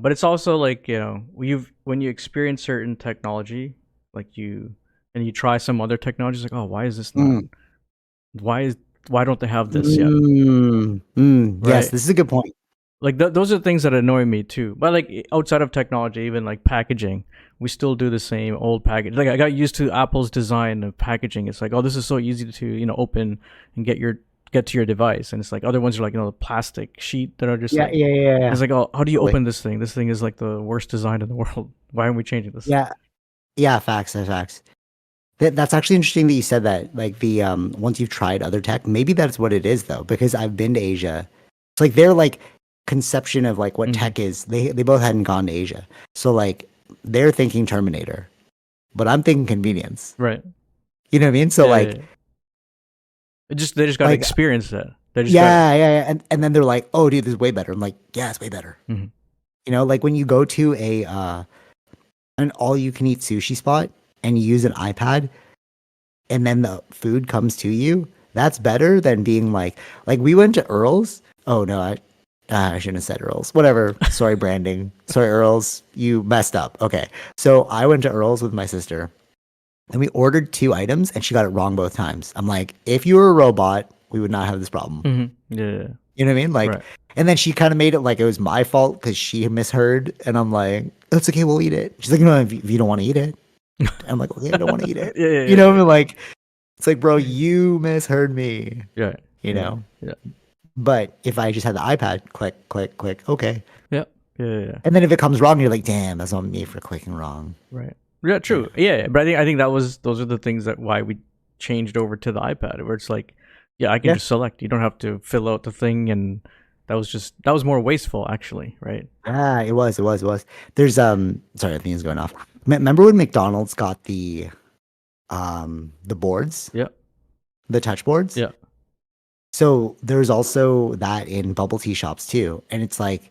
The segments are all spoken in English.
But it's also like, when you experience certain technology, like you try some other technology, it's like, oh, why is this not? Mm. Why is why don't they have this yet? Yes, Right? this is a good point. Like those are things that annoy me too. But like outside of technology, even like packaging, we still do the same old package. Like I got used to Apple's design of packaging. It's like, oh, this is so easy to open and get to your device, and it's like other ones are like the plastic sheet that are just Yeah, like. yeah, yeah, And yeah. it's like, oh, how do you Wait, open this thing? This thing is like the worst design in the world. Why aren't we changing this? yeah, yeah. Facts, facts. That's actually interesting that you said that. Like the once you've tried other tech, maybe that's what it is though. Because I've been to Asia. It's like their like conception of like what Hmm. tech is. They both hadn't gone to Asia, so like they're thinking Terminator, but I'm thinking convenience. Right. You know what I mean? So Yeah, yeah, like yeah. They just got to like experience that. They just got. yeah, yeah, yeah. And then they're like, oh, dude, this is way better. I'm like, yeah, it's way better. Mhm. You know, like when you go to a an all you can eat sushi spot and you use an iPad and then the food comes to you, that's better than being like we went to Earl's. Oh no, I shouldn't have said Earl's. Whatever. Sorry, branding. Sorry, Earl's. You messed up. Okay. So I went to Earl's with my sister and we ordered two items and she got it wrong both times. I'm like, if you were a robot, we would not have this problem. Mhm. Yeah, yeah, yeah. You know what I mean? Like, Right. and then she kind of made it like it was my fault because she misheard. And I'm like, that's okay. We'll eat it. She's like, no, if you don't want to eat it. I'm like, okay, I don't want to eat it. Yeah, yeah, You yeah, know, I yeah. mean, like, it's like, bro, you misheard me, Yeah, you yeah, know? yeah, But if I just had the iPad, click, click, click, okay. yeah, yeah, yeah, yeah. And then if it comes wrong, you're like, damn, that's on me for clicking wrong. Right. Yeah, You true. know? Yeah, yeah, but I think those are the things that why we changed over to the iPad, where it's like, yeah, I can Yeah. just select. You don't have to fill out the thing, and that was more wasteful, actually, right? Yeah, it was. There's, sorry, I think it's going off. Remember when McDonald's got the boards, Yeah, the touch boards? yeah. So there's also that in bubble tea shops too. And it's like,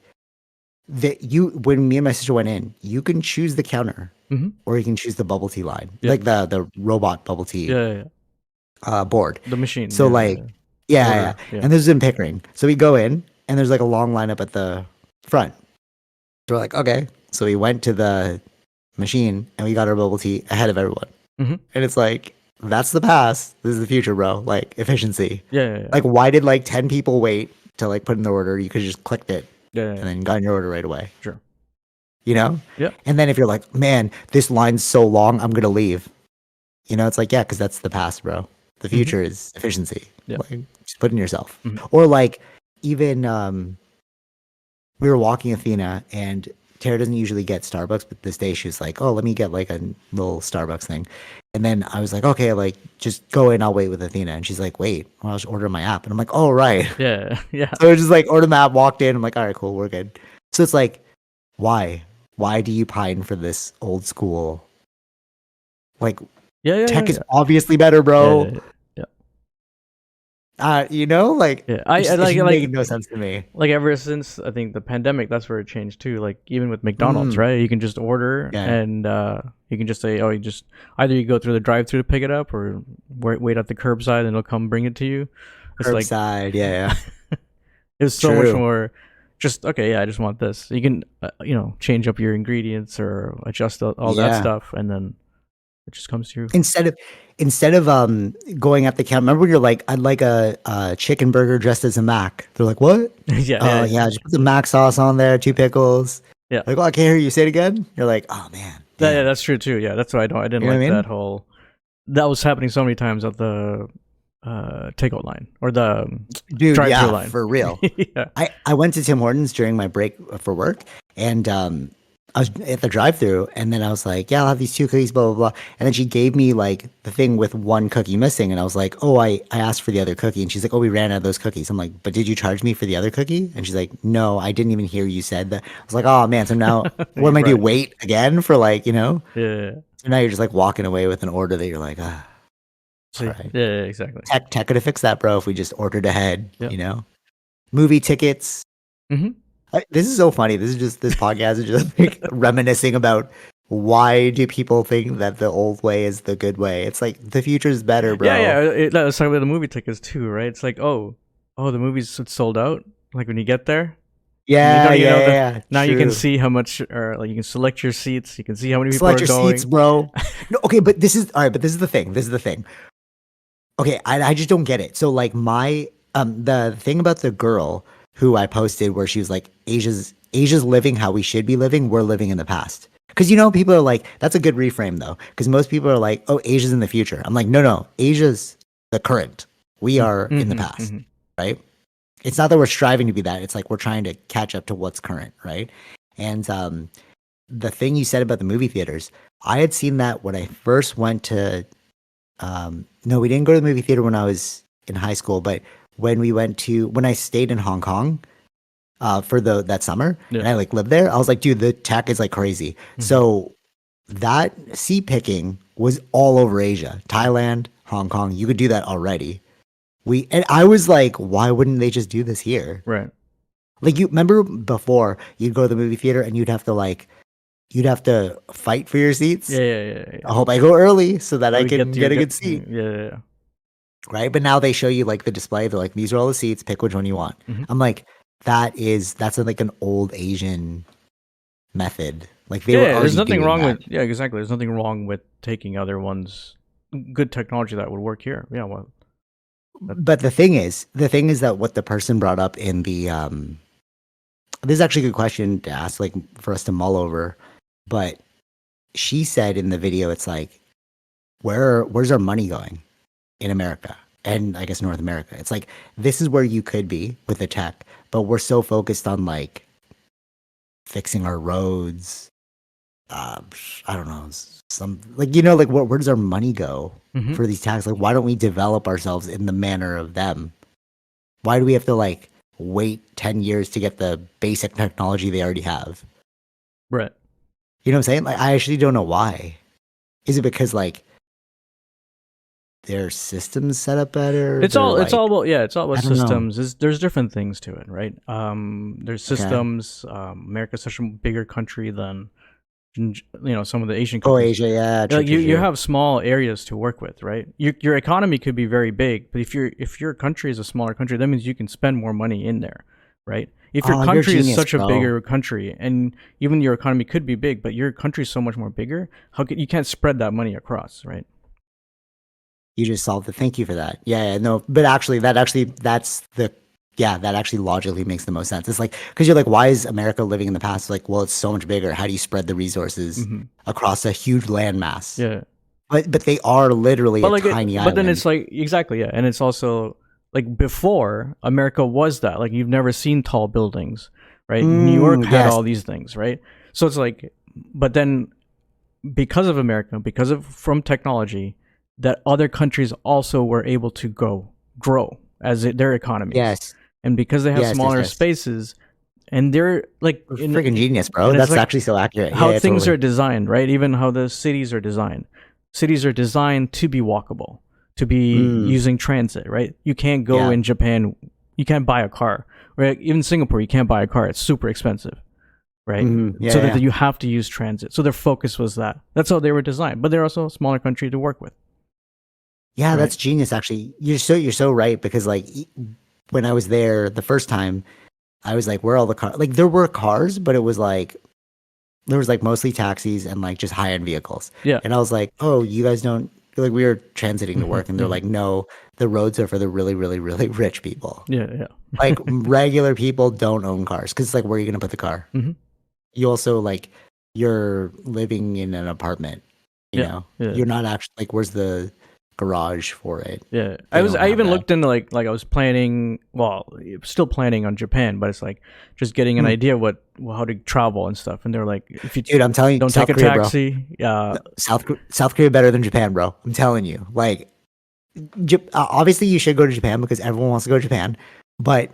that you when me and my sister went in, you can choose the counter Mm-hmm. or you can choose the bubble tea line, Yeah, like the robot bubble tea yeah, yeah, yeah. board. The machine. So Yeah, like, yeah. yeah, yeah. Order. Yeah. And this is in Pickering. So we go in and there's like a long lineup at the front. So we're like, okay. So we went to the machine and we got our bubble tea ahead of everyone. Mm-hmm. And it's like, that's the past. This is the future, bro. Like efficiency. Yeah, yeah, yeah, Like, why did like 10 people wait to like put in the order? You could have just clicked it yeah, yeah, and yeah. then got your order right away. Sure. You know? Yeah. And then if you're like, man, this line's so long, I'm gonna leave. You know, it's like, yeah, because that's the past, bro. The Mm-hmm. future is efficiency. Yeah. Like, just put in yourself. Mm-hmm. Or like, even we were walking Athena, and Tara doesn't usually get Starbucks, but this day she was like, oh, let me get like a little Starbucks thing. And then I was like, okay, like just go in, I'll wait with Athena. And she's like, wait, well, I'll just order my app. And I'm like, oh, right. Yeah, yeah, So I just like ordered the app, walked in. I'm like, all right, cool, we're good. So it's like, why? Why do you pine for this old school? Like, yeah, yeah, yeah, tech is yeah. obviously better, Yeah, bro. yeah, yeah. You know, like Yeah. I, I it's like just making like no sense to me. like ever since I think the pandemic, that's where it changed too. Like even with McDonald's, Mm, right? You can just order yeah, and you can just say, oh, you just either you go through the drive-through to pick it up, or wait at the curbside and it'll come bring it to you. It's like curbside, yeah, yeah, it's so much true. more. Just okay, yeah, I just want this. You can change up your ingredients or adjust all that Yeah. stuff, and then it just comes through. Instead of going at the counter, remember when you're like, I'd like a chicken burger dressed as a mac. They're like, what? Yeah, yeah, yeah, Yeah, just put the mac sauce on there, two pickles. yeah. Like, oh, I can't hear you say it again. You're like, oh man, Yeah, damn. that's true too. Yeah, that's why I didn't You know what like I that mean? whole. That was happening so many times at the takeout line or the Dude, drive-through yeah, line. for real. Yeah. I went to Tim Hortons during my break for work, and I was at the drive-through, and then I was like, "Yeah, I'll have these two cookies, blah blah blah." And then she gave me like the thing with one cookie missing, and I was like, "Oh, I asked for the other cookie," and she's like, "Oh, we ran out of those cookies." I'm like, "But did you charge me for the other cookie?" And she's like, "No, I didn't even hear you said that." I was like, "Oh man, so now what am I do? Right. Wait again for like you know?" Yeah. So now you're just like walking away with an order that you're like, ah, So, all yeah, right. yeah, exactly. Tech could have fixed that, bro, if we just ordered ahead, Yeah. you know? Movie tickets. Hmm. This is so funny. This podcast is just like reminiscing about why do people think that the old way is the good way? It's like the future's better, Yeah, bro. yeah. That's like with the movie tickets too, right? It's like, oh, the movie's sold out. Like when you get there, And you Yeah, don't even know yeah, that yeah. now you can True. see how much, or like you can select your seats. You can see how many people Select are your seats, going. bro. No, okay, but this is all right. But this is the thing. This is the thing. Okay, I just don't get it. So like my the thing about the girl who I posted where she was like Asia's living how we should be living. We're living in the past. Because people are like that's a good reframe though. Because most people are like, oh, Asia's in the future. I'm like, no, no, Asia's the current. We are in the Mm-hmm, past, mm-hmm. right? It's not that we're striving to be that. It's like we're trying to catch up to what's current, right? And the thing you said about the movie theaters, I had seen that when I first went to no, we didn't go to the movie theater when I was in high school, but when I stayed in Hong Kong for the that summer Yeah. and I like lived there, I was like, dude, the tech is like crazy. Mm-hmm. So that seat picking was all over Asia, Thailand, Hong Kong. You could do that already. And I was like, why wouldn't they just do this here? Right. Like you remember before you'd go to the movie theater and you'd have to fight for your seats. Yeah, yeah, yeah, I yeah. hope I go early so that How I we get can to your get a get? good Yeah, seat. yeah, Right? But now they show you like the display. They're like, these are all the seats. Pick which one you want. yeah. I'm like, that's like an old Asian method. Like they Yeah, were yeah, there's already nothing doing wrong that. with exactly. There's nothing wrong with taking other ones, good technology that would work here. Yeah, well, that, But the thing is that what the person brought up in the this is actually a good question to ask, like for us to mull over. But she said in the video, it's like, where's our money going in America? And I guess North America. It's like this is where you could be with the tech, but we're so focused on like fixing our roads. Uh, I don't know, some like like where does our money go hmm for these taxes? Like, why don't we develop ourselves in the manner of them? Why do we have to like wait 10 years to get the basic technology they already have? right. You know what I'm saying? Like, I actually don't know why. Is it because like their systems set up better? They're It's all like, about it's all about I don't know. systems. There's different things to it, right? There's Okay. systems. America's such a bigger country than some of the Asian Oh, countries. Asia, yeah, true, Like true, you true. have small areas to work with, right? Your economy could be very big, but if your country is a smaller country, that means you can spend more money in there, right? If your Oh, you're a country is genius, such a bro. bigger country, and even your economy could be big, but your country is so much more bigger, you can't spread that money across, right? You just solved it. Thank you for that. Yeah, yeah, no, but that actually logically makes the most sense. It's like because you're like, why is America living in the past? Like, well, it's so much bigger. How do you spread the resources hmm across a huge landmass? Yeah, But they are literally but a tiny but then island. it's like exactly yeah, and it's also like before America was that like you've never seen tall buildings, right? New York had Yes. all these things, right? So it's like, but then because of America, because of from technology, that other countries also were able to grow as their economies, Yes. and because they have Yes. Yes. smaller Yes. spaces, and they're like We're in, freaking genius, bro. and it's That's like actually so accurate. Yeah, how yeah, things totally. are designed, right? Even how the cities are designed. Cities are designed to be walkable, to be Mm, using transit, right? You can't go yeah. in Japan, you can't buy a car, right? Even Singapore, you can't buy a car; it's super expensive, right? Yeah. So Yeah. that Yeah. you have to use transit. So their focus was that. That's how they were designed. But they're also a smaller country to work with, Yeah, right? that's genius. Actually, you're so right because like when I was there the first time, I was like, where are all the cars? Like there were cars, but it was like there was like mostly taxis and like just high end vehicles. Yeah. And I was like, oh, you guys don't like we were transiting to hmm work, and they're hmm like, no, the roads are for the really, really, really rich people. Yeah. Like Yeah. regular people don't own cars because it's like, where are you gonna put the car? hmm You also like you're living in an apartment, you Yeah. know. Yeah. You're not actually like where's the garage for it? Yeah, They don't I have even that. looked into like I was planning, well, still planning on Japan, but it's like just getting an Hmm. idea how to travel and stuff. And they're like, if you Dude, I'm telling you, don't take South a Korea, bro. taxi, South Korea better than Japan, bro. I'm telling you. Like, obviously, you should go to Japan because everyone wants to go to Japan. But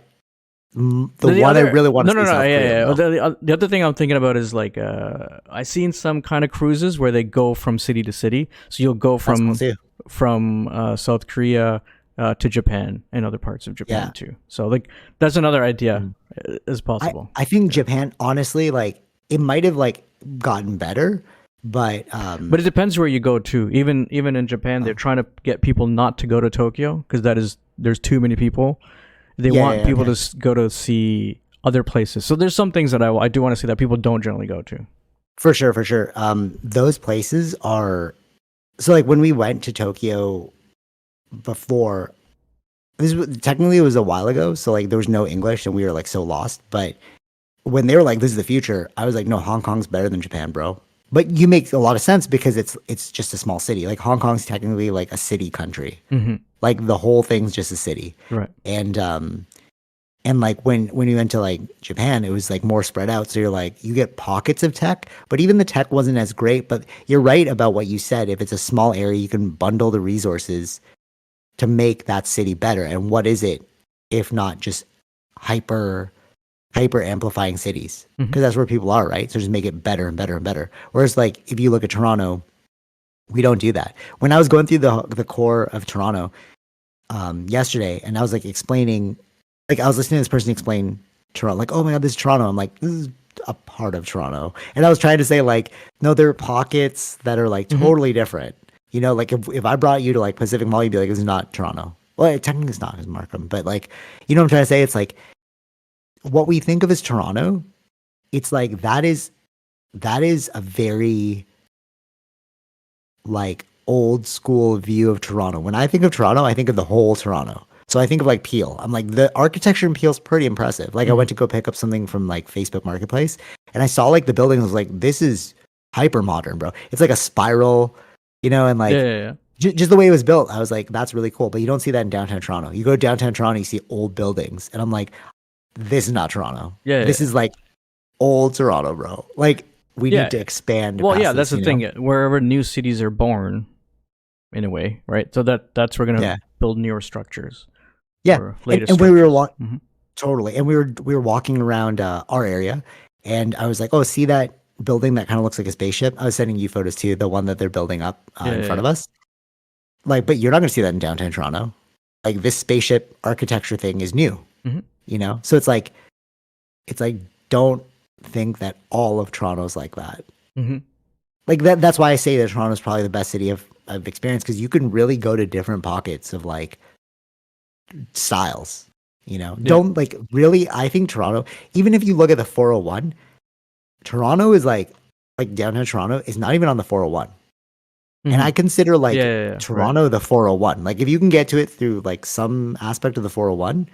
the the one I other really want no to see no is no South yeah Korea, yeah. bro. The other thing I'm thinking about is like I seen some kind of cruises where they go from city to city. So you'll go That's cool too. from South Korea to Japan and other parts of Yeah. Japan too. So like that's another idea Mm. is possible. I think Yeah. Japan, honestly, like it might have like gotten better, but But it depends where you go to. Even in Japan, they're trying to get people not to go to Tokyo because there's too many people. They yeah, want yeah, people okay. to go to see other places. So there's some things that I do want to see that people don't generally go to. For sure, for sure. Those places are so like when we went to Tokyo before. Technically it was a while ago, so like there was no English and we were like so lost. But when they were like, "This is the future," I was like, "No, Hong Kong's better than Japan, bro." But you make a lot of sense because it's just a small city. Like Hong Kong's technically like a city country. Mm-hmm. Like the whole thing's just a city. Right. And like when you went to like Japan, it was like more spread out. So you're like you get pockets of tech, but even the tech wasn't as great. But you're right about what you said. If it's a small area, you can bundle the resources to make that city better. And what is it if not just hyper amplifying cities? Because that's where people are, right? So just make it better and better and better. Whereas like if you look at Toronto, we don't do that. When I was going through the core of Toronto yesterday, and I was like explaining, like I was listening to this person explain Toronto, like, oh my god, this is Toronto. I'm like, this is a part of Toronto. And I was trying to say like, no, there are pockets that are like totally different. You know, like if I brought you to like Pacific Mall, you'd be like, this is not Toronto. Well, technically it's not because Markham, but like, you know what I'm trying to say? It's like what we think of as Toronto, it's like that is a very like old school view of Toronto. When I think of Toronto, I think of the whole Toronto. So I think of like Peel. I'm like the architecture in Peel's pretty impressive. Like I went to go pick up something from like Facebook Marketplace and I saw like the buildings. I was like, this is hyper modern, bro. It's like a spiral, you know, and like just the way it was built. I was like, that's really cool. But you don't see that in downtown Toronto. You go to downtown Toronto, you see old buildings, and I'm like, this is not Toronto. This is like old Toronto, bro. Like we need to expand. Well, yeah, that's the thing. Wherever new cities are born, in a way, right? So that's we're gonna build newer structures. Yeah, and we were totally, and we were walking around our area, and I was like, oh, see that building that kind of looks like a spaceship? I was sending you photos too, the one that they're building up in front of us. Like, but you're not gonna see that in downtown Toronto. Like this spaceship architecture thing is new, you know. So it's like don't think that all of Toronto's like that. Like that's why I say that Toronto's probably the best city I've experienced, because you can really go to different pockets of like styles, you know. Don't like really, I think Toronto, even if you look at the 401, Toronto is like downtown Toronto is not even on the 401. And I consider like Toronto the 401. Like if you can get to it through like some aspect of the 401,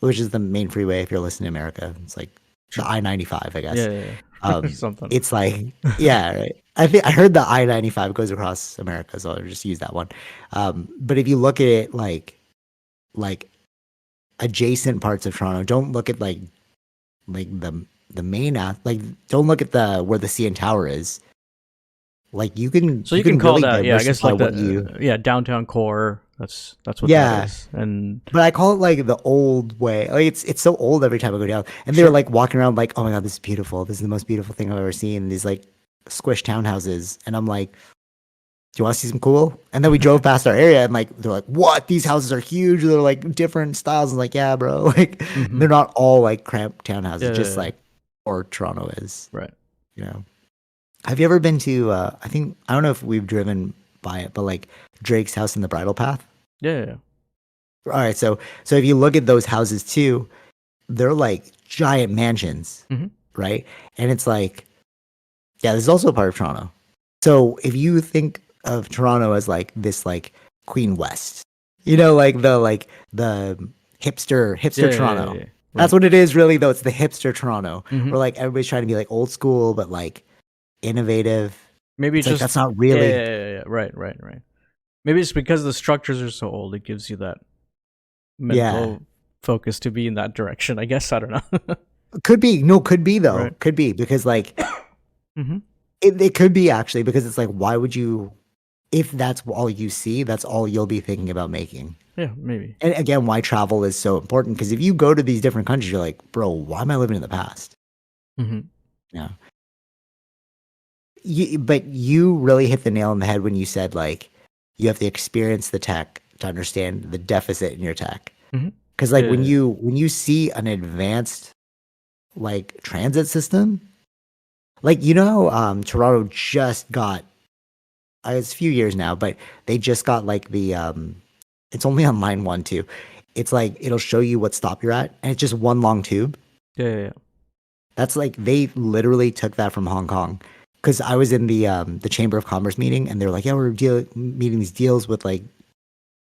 which is the main freeway if you're listening to America, it's like the I-95, I guess. Something. It's like, right. I heard the I-95 goes across America, so I'll just use that one. But if you look at it like adjacent parts of Toronto, don't look at like the main like don't look at the where the CN Tower is. Like you can call really that, I guess like the downtown core. That's what that is. And but I call it like the old way. Like it's so old every time I go down. And they're like walking around like, oh my god, this is beautiful. This is the most beautiful thing I've ever seen. These like squish townhouses, and I'm like, do you want to see some cool? And then we drove past our area, and like they're like, what? These houses are huge. They're like different styles. And like, yeah, bro. Like they're not all like cramped townhouses, just like or Toronto is, right? You know. Have you ever been to? I don't know if we've driven by it, but like Drake's house in the Bridle Path. Yeah. All right, so if you look at those houses too, they're like giant mansions, right? And it's like, this is also a part of Toronto. So if you think of Toronto as like this, like Queen West, you know, like the hipster Toronto. Right. That's what it is, really. Though it's the hipster Toronto, where like everybody's trying to be like old school, but like innovative. Maybe it's just like, that's not really. Yeah. Right. Maybe it's because the structures are so old, it gives you that mental focus to be in that direction. I guess, I don't know. Could be though. Right. Could be because like it could be actually, because it's like, why would you, if that's all you see, that's all you'll be thinking about making. Yeah, maybe. And again, why travel is so important, because if you go to these different countries, you're like, bro, why am I living in the past? Yeah. But you really hit the nail on the head when you said like you have to experience the tech to understand the deficit in your tech. Because like when you see an advanced like transit system, like you know how Toronto just got, it's a few years now, but they just got like the it's only on line 1 too. It's like it'll show you what stop you're at, and it's just one long tube. Yeah. That's like they literally took that from Hong Kong. Because I was in the Chamber of Commerce meeting, and they're like, "Yeah, we're meeting these deals with like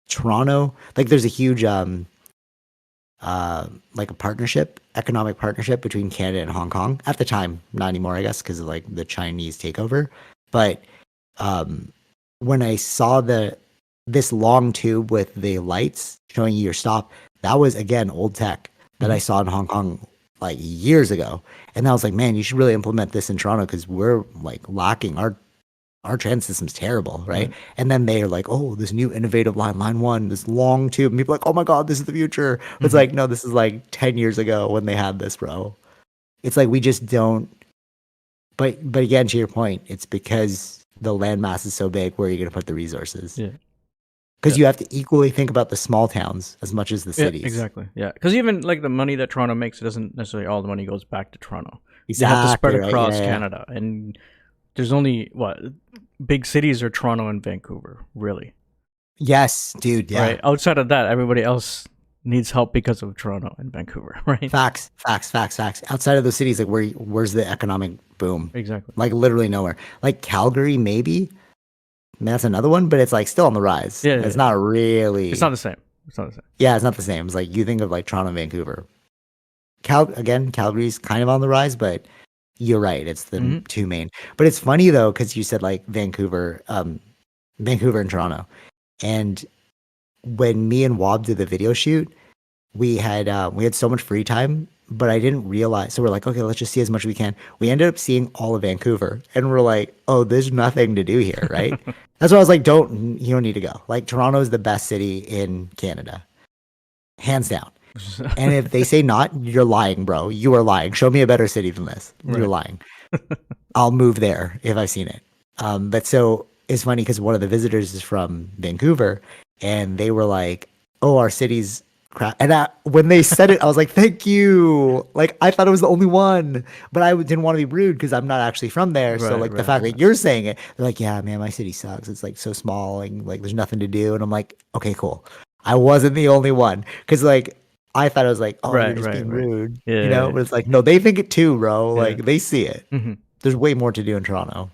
Toronto. Like, there's a huge like a partnership, economic partnership between Canada and Hong Kong at the time. Not anymore, I guess, because of like the Chinese takeover. But um, when I saw this long tube with the lights showing you your stop, that was again old tech that I Hmm. saw in Hong Kong like years ago. And I was like, man, you should really implement this in Toronto because we're like lacking our transit system's terrible, right? Right. And then they're like, oh, this new innovative line one, this long tube. And people are like, oh my God, this is the future. But it's Hmm. like, no, this is like 10 years ago when they had this, bro. It's like we just don't. But again, to your point, it's because the landmass is so big. Where are you going to put the resources? Yeah. Because Yeah. you have to equally think about the small towns as much as the Yeah. cities. Exactly. Yeah. Because even like the money that Toronto makes, it doesn't necessarily all the money goes back to Toronto. They have to spread Exactly right. Yeah, across yeah. Canada, and there's only what big cities are Toronto and Vancouver, really. Yes, dude. Yeah. Right. Outside of that, everybody else needs help because of Toronto and Vancouver. Right. Facts, facts, facts, facts. Outside of those cities, like where's the economic boom? Exactly. Like literally nowhere. Like Calgary, maybe. I mean, that's another one, but it's like still on the rise. Yeah. It's Yeah. not It's not really. the same. It's not the same. Yeah, it's not the same. It's like you think of like Toronto and Vancouver. Again, Calgary's kind of on the rise, but you're right. It's the Hmm. two main. But it's funny though, because you said like Vancouver and Toronto. And when me and Wob did the video shoot, we had so much free time, but I didn't realize. So we're like, okay, let's just see as much as we can. We ended up seeing all of Vancouver, and we're like, oh, there's nothing to do here, right? That's why I was like, you don't need to go. Like Toronto is the best city in Canada, hands down. And if they say not, you're lying, bro. You are lying. Show me a better city than this. You're Right. lying. I'll move there if I've seen it. But so it's funny because one of the visitors is from Vancouver, and they were like, "Oh, our city's crap." And when they said it, I was like, "Thank you." Like I thought it was the only one, but I didn't want to be rude because I'm not actually from there. So Right. like the Right. fact that you're saying it, they're like, "Yeah, man, my city sucks. It's like so small and like there's nothing to do." And I'm like, "Okay, cool." I wasn't the only one because like I thought I was like, "Oh, you're Right. just Right. being Right. rude," Yeah. But it's like, no, they think it too, bro. Yeah. Like they see it. Hmm. There's way more to do in Toronto.